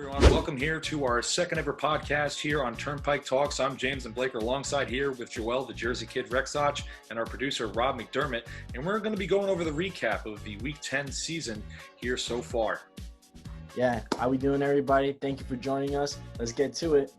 Everyone, welcome here to our second ever podcast here on Turnpike Talks. I'm James and Blake are alongside here with Joel, the Jersey Kid Rexach, and our producer Rob McDermott. And we're going to be going over the recap of the Week 10 season here so far. Yeah, how we doing, everybody? Thank you for joining us. Let's get to it.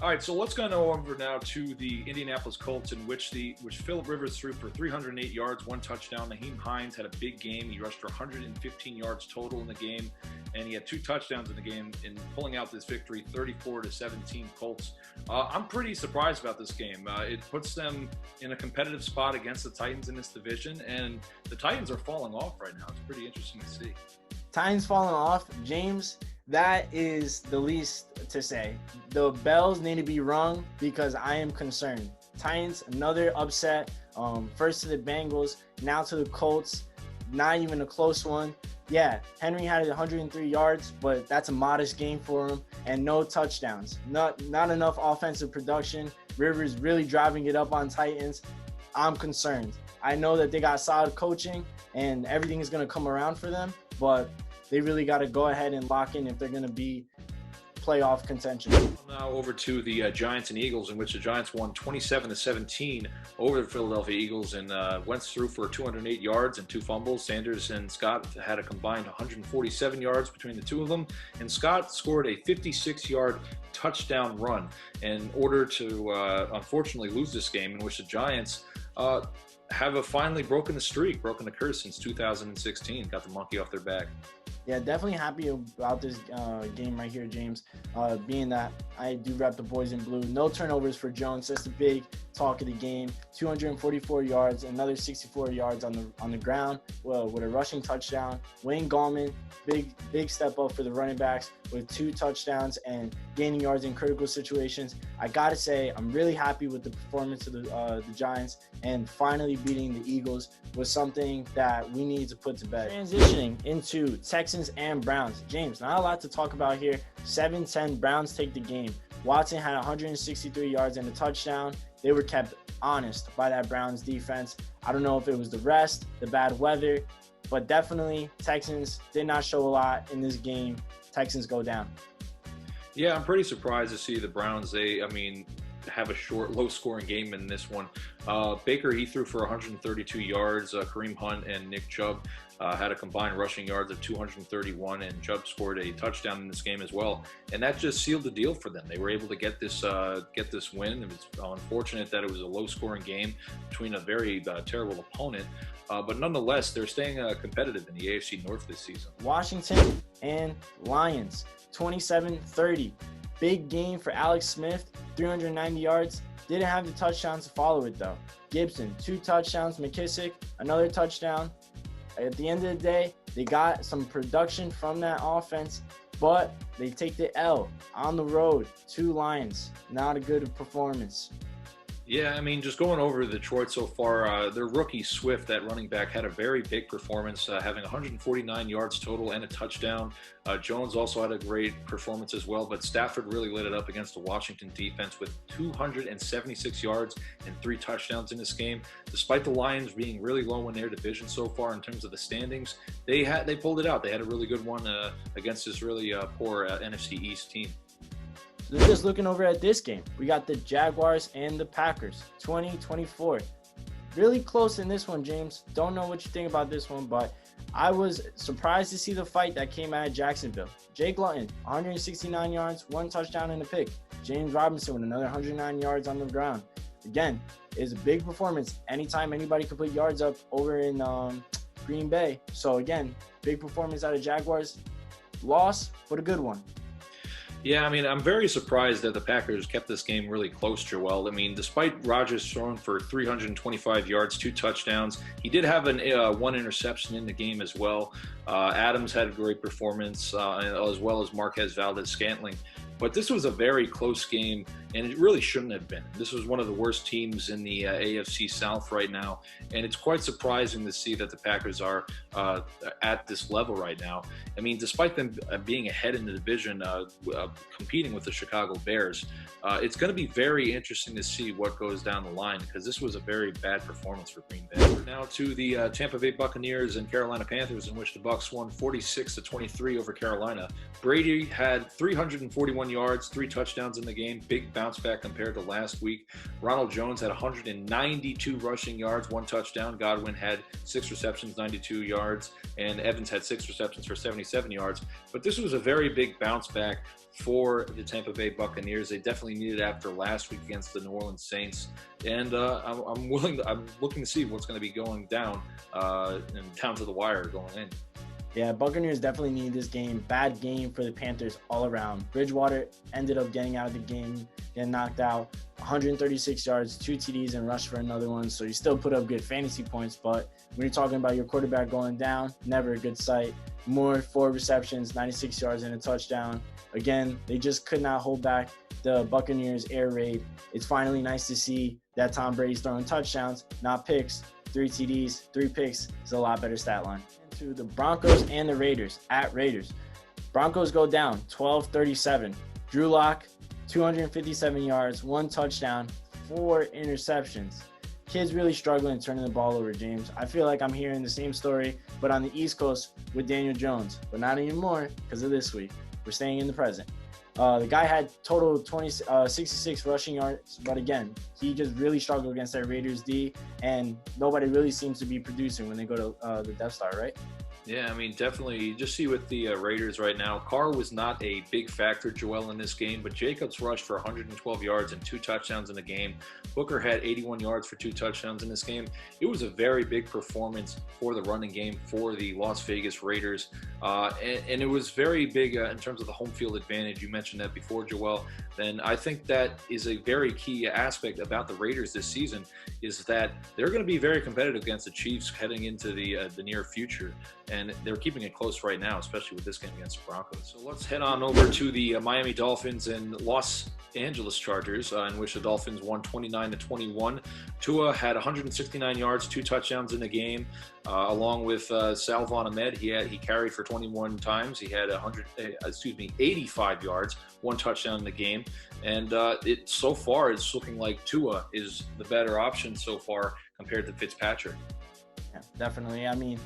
All right, so let's go over now to the Indianapolis Colts, in which Phillip Rivers threw for 308 yards, one touchdown. Nyheim Hines had a big game. He rushed for 115 yards total in the game, and he had two touchdowns in the game in pulling out this victory, 34-17 Colts. I'm pretty surprised about this game. It puts them in a competitive spot against the Titans in this division, and the Titans are falling off right now. It's pretty interesting to see. Titans falling off, James. That is the least to say. The bells need to be rung because I am concerned. Titans, another upset. First to the Bengals, now to the Colts. Not even a close one. Yeah, Henry had 103 yards, but that's a modest game for him, and no touchdowns. Not enough offensive production. Rivers really driving it up on Titans. I'm concerned. I know that they got solid coaching, and everything is going to come around for them, but they really got to go ahead and lock in if they're going to be playoff contention. Now over to the Giants and Eagles, in which the Giants won 27-17 over the Philadelphia Eagles, and Wentz threw for 208 yards and two fumbles. Sanders and Scott had a combined 147 yards between the two of them, and Scott scored a 56-yard touchdown run in order to unfortunately lose this game, in which the Giants have finally broken the curse since 2016, got the monkey off their back. Yeah, definitely happy about this game right here, James, being that I do rep the boys in blue. No turnovers for Jones. That's the big talk of the game. 244 yards, another 64 yards on the ground, well, with a rushing touchdown. Wayne Gallman, big step up for the running backs with two touchdowns and gaining yards in critical situations. I got to say, I'm really happy with the performance of the Giants, and finally beating the Eagles was something that we need to put to bed. Transitioning into Texans and Browns. James, not a lot to talk about here. 7-10, Browns take the game. Watson had 163 yards and a touchdown. They were kept honest by that Browns defense. I don't know if it was the rest, the bad weather, but definitely Texans did not show a lot in this game. Texans go down. Yeah, I'm pretty surprised to see the Browns. Have a short, low-scoring game in this one. Baker, he threw for 132 yards. Kareem Hunt and Nick Chubb had a combined rushing yards of 231, and Chubb scored a touchdown in this game as well. And that just sealed the deal for them. They were able to get this win. It was unfortunate that it was a low-scoring game between a very terrible opponent. But nonetheless, they're staying competitive in the AFC North this season. Washington and Lions, 27-30. Big game for Alex Smith, 390 yards. Didn't have the touchdowns to follow it, though. Gibson, 2 touchdowns. McKissick, another touchdown. At the end of the day, they got some production from that offense, but they take the L on the road to Lions. Not a good performance. Yeah, just going over Detroit so far, their rookie Swift, that running back, had a very big performance, having 149 yards total and a touchdown. Jones also had a great performance as well, but Stafford really lit it up against the Washington defense with 276 yards and 3 touchdowns in this game. Despite the Lions being really low in their division so far in terms of the standings, they pulled it out. They had a really good one against this really poor NFC East team. So just looking over at this game, we got the Jaguars and the Packers, 20-24. Really close in this one, James. Don't know what you think about this one, but I was surprised to see the fight that came out of Jacksonville. Jake Luton, 169 yards, 1 touchdown and a pick. James Robinson with another 109 yards on the ground. Again, it's a big performance. Anytime anybody could put yards up over in Green Bay. So again, big performance out of Jaguars. Loss, but a good one. Yeah, I'm very surprised that the Packers kept this game really close, Joel. Despite Rodgers throwing for 325 yards, 2 touchdowns, he did have one interception in the game as well. Adams had a great performance, as well as Marquez Valdez-Scantling. But this was a very close game, and it really shouldn't have been. This was one of the worst teams in the AFC South right now, and it's quite surprising to see that the Packers are at this level right now. I mean, despite them being ahead in the division, competing with the Chicago Bears, it's going to be very interesting to see what goes down the line, because this was a very bad performance for Green Bay. Now to the Tampa Bay Buccaneers and Carolina Panthers, in which the Bucs won 46-23 over Carolina. Brady had 341 yards, 3 touchdowns in the game, big bounce back compared to last week. Ronald Jones had 192 rushing yards, 1 touchdown. Godwin had 6 receptions, 92 yards, and Evans had 6 receptions for 77 yards. But this was a very big bounce back for the Tampa Bay Buccaneers. They definitely needed it after last week against the New Orleans Saints, and I'm looking to see what's going to be going down and down to the wire going in. Yeah, Buccaneers definitely need this game. Bad game for the Panthers all around. Bridgewater ended up getting out of the game, getting knocked out. 136 yards, 2 TDs, and rushed for another one. So you still put up good fantasy points, but when you're talking about your quarterback going down, never a good sight. Moore, 4 receptions, 96 yards, and a touchdown. Again, they just could not hold back the Buccaneers air raid. It's finally nice to see that Tom Brady's throwing touchdowns, not picks. 3 TDs, 3 picks is a lot better stat line. To the Broncos and the Raiders at Raiders. Broncos go down 12-37. Drew Lock, 257 yards, 1 touchdown, 4 interceptions. Kids really struggling turning the ball over, James. I feel like I'm hearing the same story, but on the East Coast with Daniel Jones. But not anymore because of this week. We're staying in the present. The guy had total 66 rushing yards, but again, he just really struggled against that Raiders D, and nobody really seems to be producing when they go to the Death Star, right? Yeah, I mean, definitely. You just see with the Raiders right now, Carr was not a big factor, Joel, in this game, but Jacobs rushed for 112 yards and 2 touchdowns in the game. Booker had 81 yards for 2 touchdowns in this game. It was a very big performance for the running game for the Las Vegas Raiders, and it was very big in terms of the home field advantage. You mentioned that before, Joel. Then I think that is a very key aspect about the Raiders this season, is that they're going to be very competitive against the Chiefs heading into the near future. And they're keeping it close right now, especially with this game against the Broncos. So let's head on over to the Miami Dolphins and Los Angeles Chargers, in which the Dolphins won 29-21. Tua had 169 yards, 2 touchdowns in the game, along with Salvon Ahmed. He carried for 21 times. He had 85 yards, 1 touchdown in the game. And so far, it's looking like Tua is the better option so far compared to Fitzpatrick. Yeah, definitely. I mean,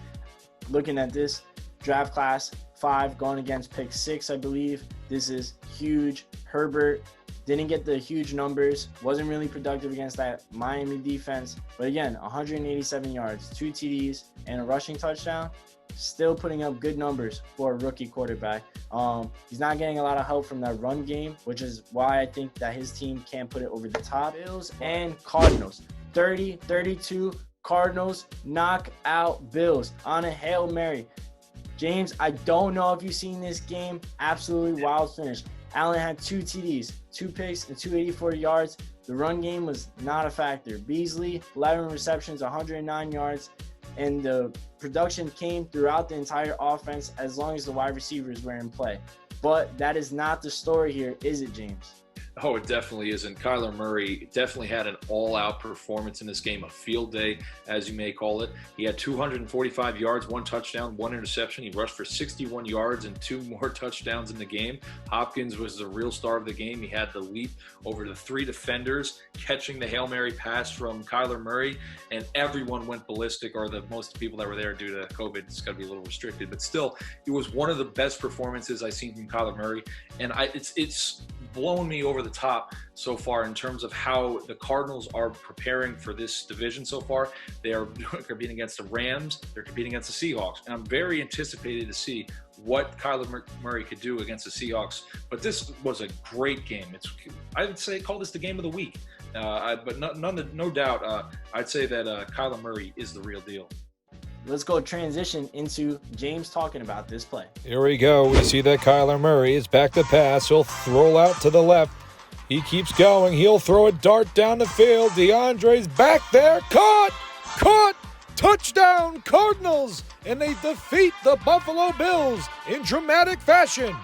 looking at this draft class 5 going against pick 6, I believe. This is huge. Herbert didn't get the huge numbers, wasn't really productive against that Miami defense. But again, 187 yards, 2 TDs, and a rushing touchdown. Still putting up good numbers for a rookie quarterback. He's not getting a lot of help from that run game, which is why I think that his team can't put it over the top. Bills and Cardinals, 30-32. Cardinals knock out Bills on a Hail Mary. James, I don't know if you've seen this game. Absolutely wild finish. Allen had 2 TDs, 2 picks, and 284 yards. The run game was not a factor. Beasley, 11 receptions, 109 yards. And the production came throughout the entire offense as long as the wide receivers were in play. But that is not the story here, is it, James? Oh, it definitely isn't. Kyler Murray definitely had an all-out performance in this game, a field day, as you may call it. He had 245 yards, 1 touchdown, 1 interception. He rushed for 61 yards and 2 more touchdowns in the game. Hopkins was the real star of the game. He had the leap over the 3 defenders, catching the Hail Mary pass from Kyler Murray, and everyone went ballistic, or the most people that were there due to COVID. It's got to be a little restricted, but still, it was one of the best performances I've seen from Kyler Murray, and it's blown me over the top so far in terms of how the Cardinals are preparing for this division so far. They are competing against the Rams. They're competing against the Seahawks. And I'm very anticipated to see what Kyler Murray could do against the Seahawks. But this was a great game. I would say call this the game of the week. But no doubt, I'd say that Kyler Murray is the real deal. Let's go transition into James talking about this play. Here we go. We see that Kyler Murray is back to pass. He'll throw out to the left. He keeps going. He'll throw a dart down the field. DeAndre's back there. Caught. Touchdown, Cardinals. And they defeat the Buffalo Bills in dramatic fashion.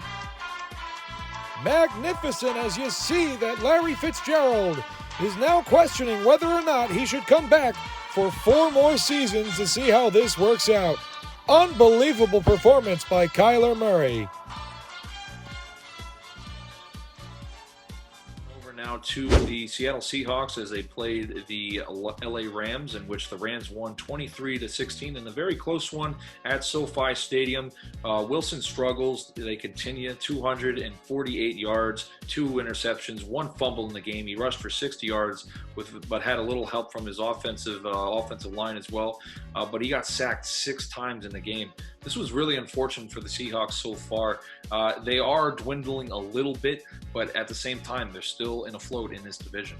magnificent as you see that Larry Fitzgerald is now questioning whether or not he should come back for 4 more seasons to see how this works out. Unbelievable performance by Kyler Murray. Now to the Seattle Seahawks as they played the LA Rams, in which the Rams won 23-16 in a very close one at SoFi Stadium. Wilson struggles. They continue 248 yards, 2 interceptions, 1 fumble in the game. He rushed for 60 yards, but had a little help from his offensive line as well. But he got sacked 6 times in the game. This was really unfortunate for the Seahawks so far. They are dwindling a little bit, but at the same time, they're still in a float in this division.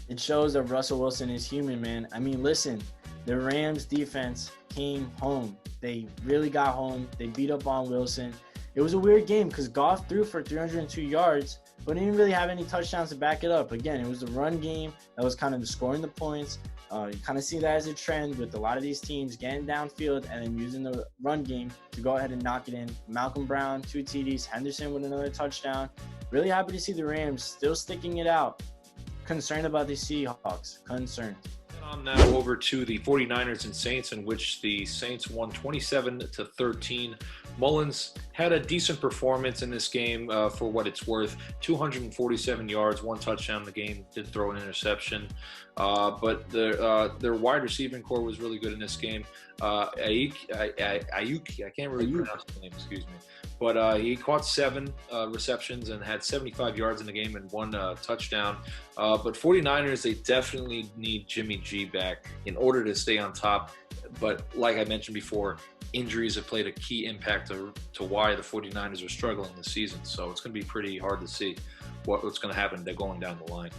It shows that Russell Wilson is human, man. I mean, listen, the Rams defense came home. They really got home. They beat up on Wilson. It was a weird game because Goff threw for 302 yards, but he didn't really have any touchdowns to back it up. Again, it was the run game that was kind of scoring the points. You kind of see that as a trend with a lot of these teams getting downfield and then using the run game to go ahead and knock it in. Malcolm Brown, 2 TDs, Henderson with another touchdown. Really happy to see the Rams still sticking it out. Concerned about the Seahawks. Concerned. On now over to the 49ers and Saints, in which the Saints won 27-13. Mullins had a decent performance in this game for what it's worth. 247 yards, 1 touchdown in the game, did throw an interception. But their wide receiving core was really good in this game. Ayuk, I can't really pronounce the name, excuse me. But he caught 7 receptions and had 75 yards in the game and 1 touchdown. But 49ers, they definitely need Jimmy G back in order to stay on top. But like I mentioned before, injuries have played a key impact to why the 49ers are struggling this season. So it's going to be pretty hard to see what's going to happen. They're going down the line.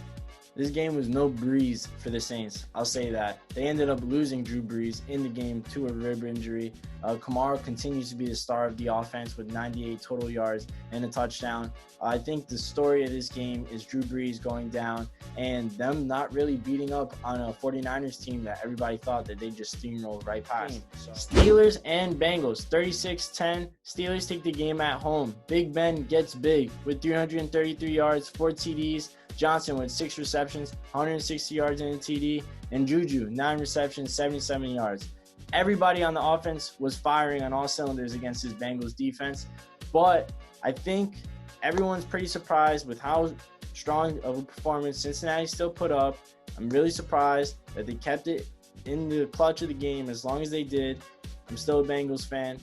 This game was no breeze for the Saints. I'll say that. They ended up losing Drew Brees in the game to a rib injury. Kamara continues to be the star of the offense with 98 total yards and a touchdown. I think the story of this game is Drew Brees going down and them not really beating up on a 49ers team that everybody thought that they just steamrolled right past. Steelers and Bengals, 36-10. Steelers take the game at home. Big Ben gets big with 333 yards, 4 TDs. Johnson with 6 receptions, 160 yards and a TD, and Juju, 9 receptions, 77 yards. Everybody on the offense was firing on all cylinders against this Bengals defense, but I think everyone's pretty surprised with how strong of a performance Cincinnati still put up. I'm really surprised that they kept it in the clutch of the game as long as they did. I'm still a Bengals fan.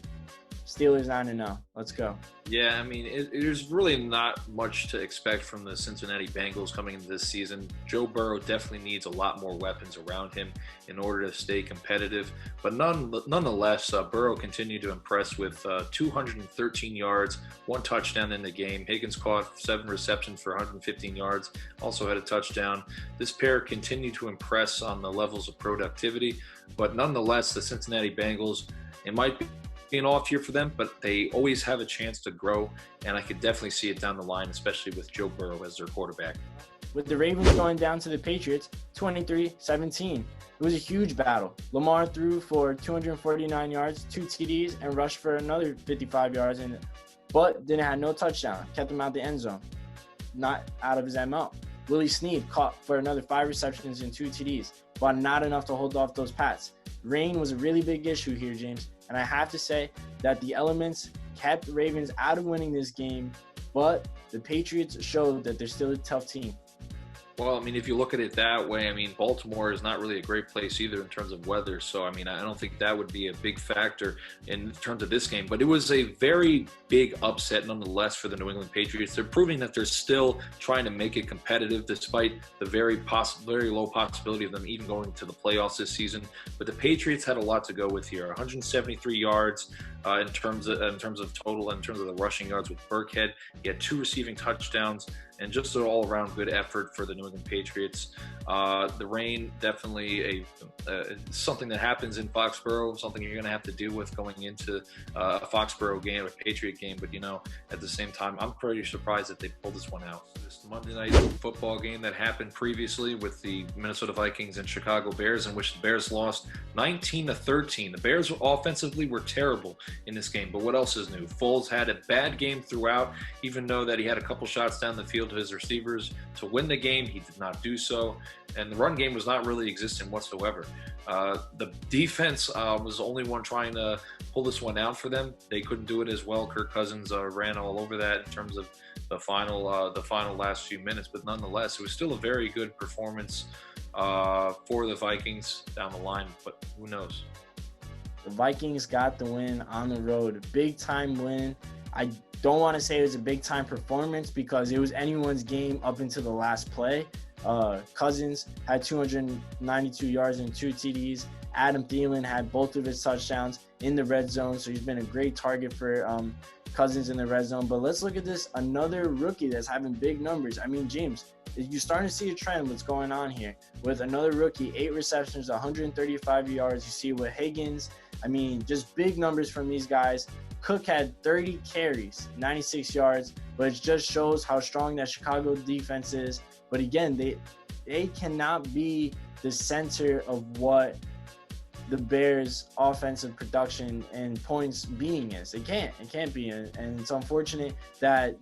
Steelers 9-0. Let's go. Yeah, I mean, there's really not much to expect from the Cincinnati Bengals coming into this season. Joe Burrow definitely needs a lot more weapons around him in order to stay competitive. But nonetheless, Burrow continued to impress with 213 yards, 1 touchdown in the game. Higgins caught 7 receptions for 115 yards, also had a touchdown. This pair continued to impress on the levels of productivity. But nonetheless, the Cincinnati Bengals, it might be an off year for them, but they always have a chance to grow, and I could definitely see it down the line, especially with Joe Burrow as their quarterback. With the Ravens going down to the Patriots 23-17, it was a huge battle. Lamar threw for 249 yards, 2 TDs, and rushed for another 55 yards, but didn't have no touchdown. Kept him out the end zone, not out of his MO. Willie Snead caught for another 5 receptions and 2 TDs, but not enough to hold off those Pats. Rain was a really big issue here, James. And I have to say that the elements kept the Ravens out of winning this game, but the Patriots showed that they're still a tough team. Well, I mean, if you look at it that way, I mean, Baltimore is not really a great place either in terms of weather. So, I mean, I don't think that would be a big factor in terms of this game. But it was a very big upset nonetheless for the New England Patriots. They're proving that they're still trying to make it competitive despite the very low possibility of them even going to the playoffs this season. But the Patriots had a lot to go with here. 173 yards in terms of total, in terms of the rushing yards with Burkhead. He had 2 receiving touchdowns. And just an all-around good effort for the New England Patriots. The rain, definitely something that happens in Foxborough, something you're going to have to deal with going into a Foxborough game, a Patriot game. But, you know, at the same time, I'm pretty surprised that they pulled this one out. This Monday night football game that happened previously with the Minnesota Vikings and Chicago Bears, in which the Bears lost 19-13. The Bears offensively were terrible. in this game. But what else is new? Foles had a bad game throughout, even though that he had a couple shots down the field to his receivers to win the game. He did not do so, and the run game was not really existent whatsoever. The defense was the only one trying to pull this one out for them. They couldn't do it as well. Kirk Cousins ran all over that in terms of the final last few minutes, but nonetheless, it was still a very good performance for the Vikings down the line. But who knows? The Vikings got the win on the road, big time win. I don't want to say it was a big time performance because it was anyone's game up into the last play. Cousins had 292 yards and 2 TDs. Adam Thielen had both of his touchdowns in the red zone, so he's been a great target for Cousins in the red zone. But let's look at this, another rookie that's having big numbers. I mean, James, you're starting to see a trend what's going on here with another rookie, 8 receptions, 135 yards. You see with Higgins, I mean, just big numbers from these guys. Cook had 30 carries, 96 yards, but it just shows how strong that Chicago defense is. But again, they cannot be the center of what the Bears' offensive production and points being is. It can't be. And it's unfortunate that,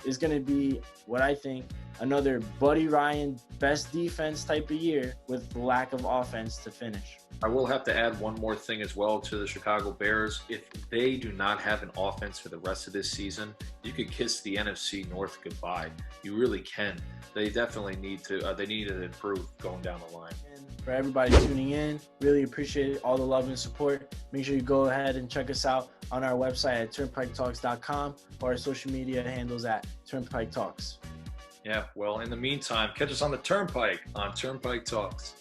it's going to be what I think another Buddy Ryan best defense type of year with lack of offense to finish. I will have to add one more thing as well to the Chicago Bears. If they do not have an offense for the rest of this season, you could kiss the NFC North goodbye. You really can. They definitely need to improve going down the line. And for everybody tuning in, really appreciate all the love and support. Make sure you go ahead and check us out on our website at turnpiketalks.com or our social media handles at Turnpike Talks. Yeah, well, in the meantime, catch us on the Turnpike on Turnpike Talks.